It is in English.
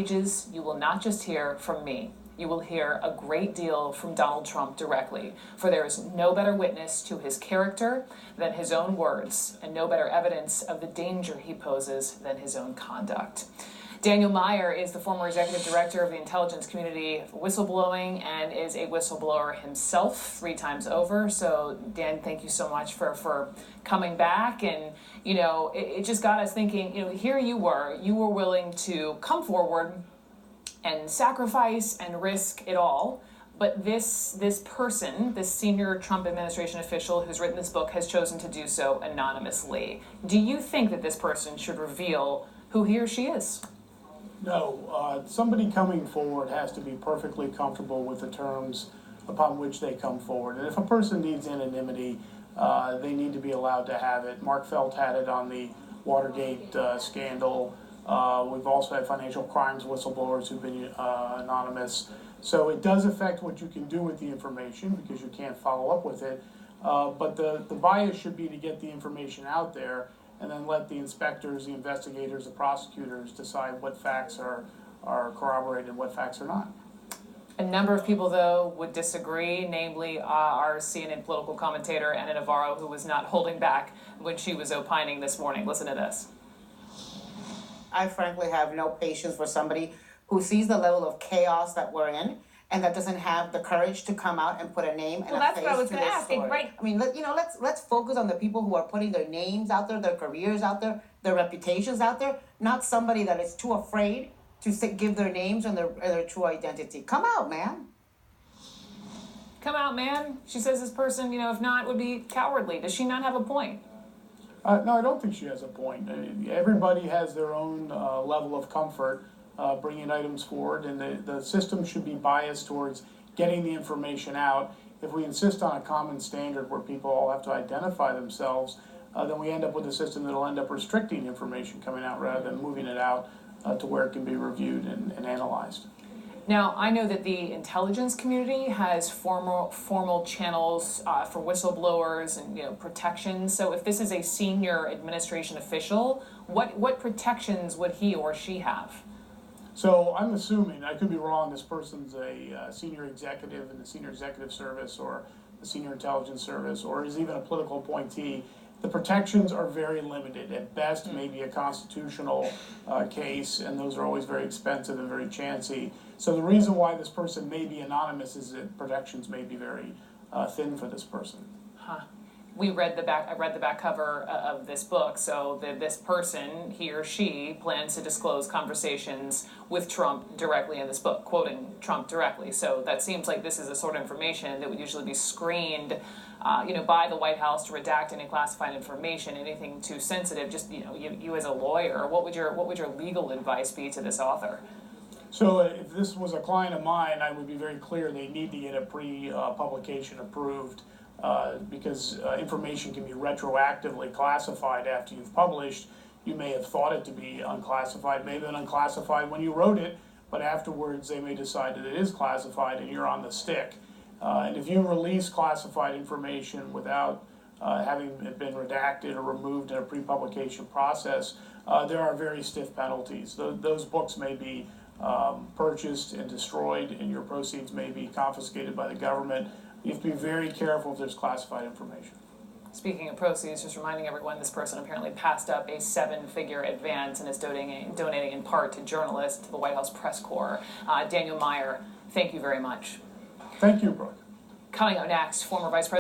stages, you will not just hear from me. You will hear a great deal from Donald Trump directly, for there is no better witness to his character than his own words, and no better evidence of the danger he poses than his own conduct. Daniel Meyer is the former executive director of the intelligence community for whistleblowing and is a whistleblower himself 3 times over. So, Dan, thank you so much for coming back. And, it just got us thinking, here you were willing to come forward and sacrifice and risk it all. But this person, this senior Trump administration official who's written this book, has chosen to do so anonymously. Do you think that this person should reveal who he or she is? No, somebody coming forward has to be perfectly comfortable with the terms upon which they come forward. And if a person needs anonymity, they need to be allowed to have it. Mark Felt had it on the Watergate scandal. We've also had financial crimes whistleblowers who've been anonymous. So it does affect what you can do with the information because you can't follow up with it. But the bias should be to get the information out there and then let the inspectors, the investigators, the prosecutors decide what facts are corroborated and what facts are not. A number of people, though, would disagree, namely our CNN political commentator, Anna Navarro, who was not holding back when she was opining this morning. Listen to this. I frankly have no patience for somebody who sees the level of chaos that we're in and that doesn't have the courage to come out and put a name and a face to this story. Well, that's what I was going to ask. Right. I mean, let's focus on the people who are putting their names out there, their careers out there, their reputations out there, not somebody that is too afraid to give their names and their true identity. Come out, man. Come out, man. She says this person, if not, would be cowardly. Does she not have a point? No, I don't think she has a point. Everybody has their own level of comfort bringing items forward, and the system should be biased towards getting the information out. If we insist on a common standard where people all have to identify themselves, then we end up with a system that will end up restricting information coming out rather than moving it out to where it can be reviewed and analyzed. Now, I know that the intelligence community has formal channels for whistleblowers and protections. So if this is a senior administration official, what protections would he or she have? So I'm assuming, I could be wrong, this person's a senior executive in the senior executive service or the senior intelligence service or is even a political appointee. The protections are very limited. At best, maybe a constitutional case, and those are always very expensive and very chancy. So the reason why this person may be anonymous is that protections may be very thin for this person. Huh. I read the back cover of this book, so this person, he or she, plans to disclose conversations with Trump directly in this book, quoting Trump directly. So that seems like this is the sort of information that would usually be screened by the White House to redact any classified information, anything too sensitive. Just you as a lawyer, what would your legal advice be to this author? So if this was a client of mine, I would be very clear they need to get a pre-publication approved because information can be retroactively classified after you've published. You may have thought it to be unclassified, may have been unclassified when you wrote it, but afterwards they may decide that it is classified and you're on the stick. And if you release classified information without having it been redacted or removed in a pre-publication process, there are very stiff penalties. Those books may be purchased and destroyed, and your proceeds may be confiscated by the government. You have to be very careful if there's classified information. Speaking of proceeds, just reminding everyone, this person apparently passed up a 7-figure advance and is donating in part to journalists, to the White House press corps. Daniel Meyer, thank you very much. Thank you, Brooke. Coming up next, former Vice President